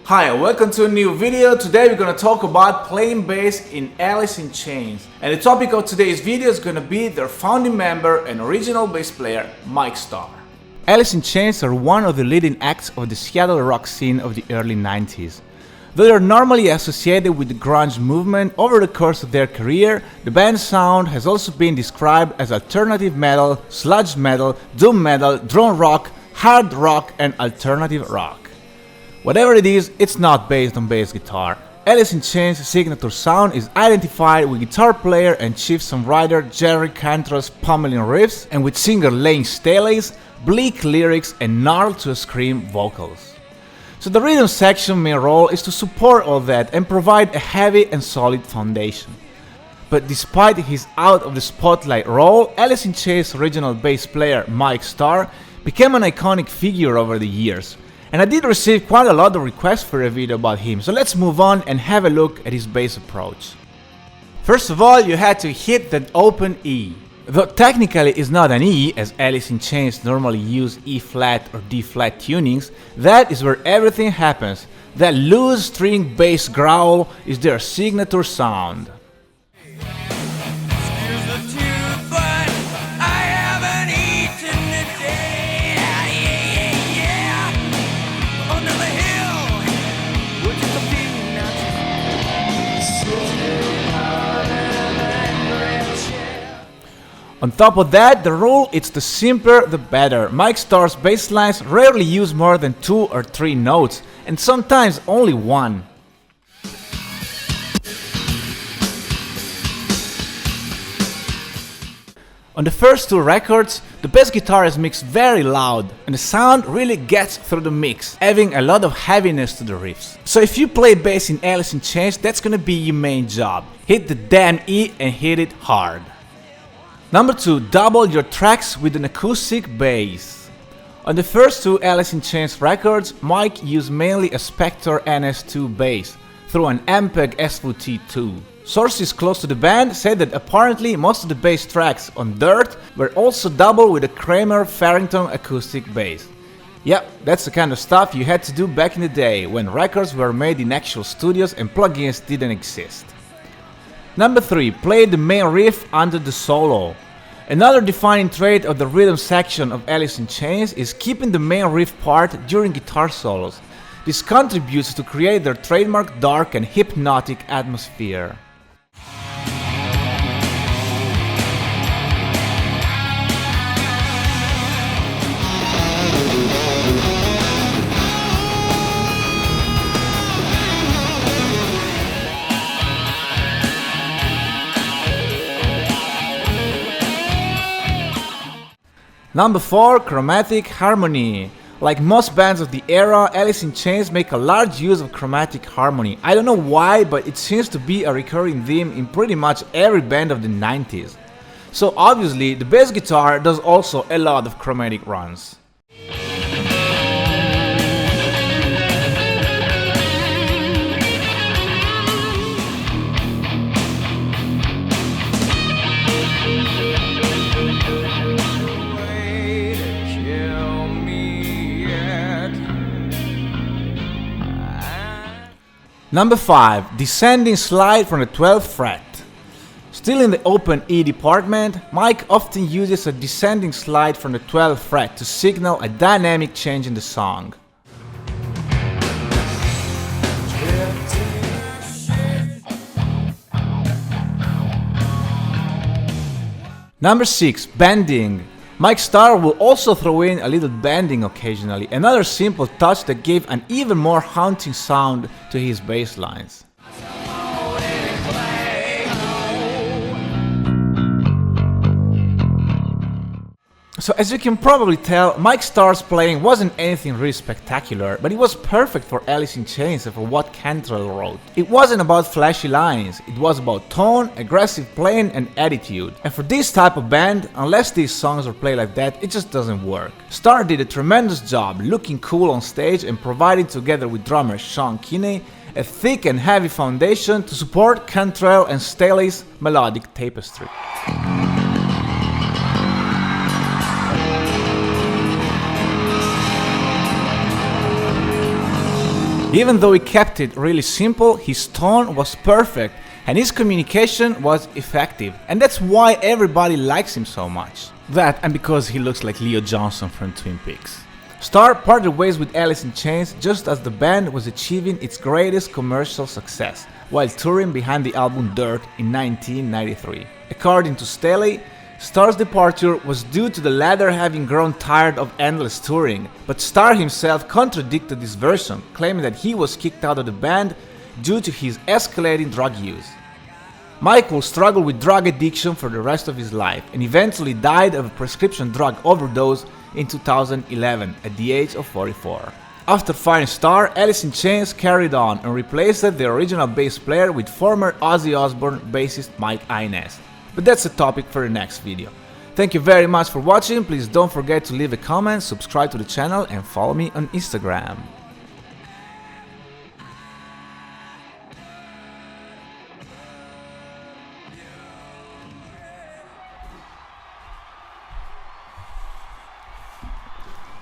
Hi, welcome to a new video. Today we're gonna talk about playing bass in Alice in Chains. And the topic of today's video is gonna be their founding member and original bass player, Mike Starr. Alice in Chains are one of the leading acts of the Seattle rock scene of the early 90s. Though they are normally associated with the grunge movement, over the course of their career, the band's sound has also been described as alternative metal, sludge metal, doom metal, drone rock, hard rock, and alternative rock. Whatever it is, it's not based on bass guitar. Alice in Chains' signature sound is identified with guitar player and chief songwriter Jerry Cantrell's pummeling riffs, and with singer Lane Staley's bleak lyrics and gnarled to a scream vocals. So the rhythm section main role is to support all that and provide a heavy and solid foundation. But despite his out of the spotlight role, Alice in Chains' original bass player Mike Starr became an iconic figure over the years. And I did receive quite a lot of requests for a video about him, so let's move on and have a look at his bass approach. First of all, you had to hit that open E. Though technically it's not an E, as Alice in Chains normally use E flat or D flat tunings, that is where everything happens. That loose string bass growl is their signature sound. On top of that, the rule it's the simpler the better. Mike Starr's bass lines rarely use more than 2 or 3 notes, and sometimes only one. On the first 2 records, the bass guitar is mixed very loud, and the sound really gets through the mix, adding a lot of heaviness to the riffs. So if you play bass in Alice in Chains, that's gonna be your main job. Hit the damn E and hit it hard. Number 2, double your tracks with an acoustic bass. On the first 2 Alice in Chains records, Mike used mainly a Spector NS2 bass through an Ampeg SVT2. Sources close to the band said that apparently most of the bass tracks on Dirt were also doubled with a Kramer Farrington acoustic bass. Yep, that's the kind of stuff you had to do back in the day, when records were made in actual studios and plugins didn't exist. Number 3, play the main riff under the solo. Another defining trait of the rhythm section of Alice in Chains is keeping the main riff part during guitar solos. This contributes to create their trademark dark and hypnotic atmosphere. Number 4, Chromatic Harmony. Like most bands of the era, Alice in Chains make a large use of chromatic harmony. I don't know why, but it seems to be a recurring theme in pretty much every band of the 90s. So obviously, the bass guitar does also a lot of chromatic runs. Number 5, descending slide from the 12th fret. Still in the open E department, Mike often uses a descending slide from the 12th fret to signal a dynamic change in the song. Number 6, bending. Mike Starr will also throw in a little bending occasionally, another simple touch that gave an even more haunting sound to his bass lines. So as you can probably tell, Mike Starr's playing wasn't anything really spectacular, but it was perfect for Alice in Chains and for what Cantrell wrote. It wasn't about flashy lines, it was about tone, aggressive playing and attitude. And for this type of band, unless these songs are played like that, it just doesn't work. Starr did a tremendous job looking cool on stage and providing, together with drummer Sean Kinney, a thick and heavy foundation to support Cantrell and Staley's melodic tapestry. Even though he kept it really simple, his tone was perfect and his communication was effective, and that's why everybody likes him so much. That and because he looks like Leo Johnson from Twin Peaks. Starr parted ways with Alice in Chains just as the band was achieving its greatest commercial success, while touring behind the album Dirt in 1993. According to Staley, Starr's departure was due to the latter having grown tired of endless touring, but Starr himself contradicted this version, claiming that he was kicked out of the band due to his escalating drug use. Mike will struggle with drug addiction for the rest of his life and eventually died of a prescription drug overdose in 2011 at the age of 44. After firing Starr, Alice in Chains carried on and replaced the original bass player with former Ozzy Osbourne bassist Mike Inez. But that's a topic for the next video. Thank you very much for watching, please don't forget to leave a comment, subscribe to the channel and follow me on Instagram.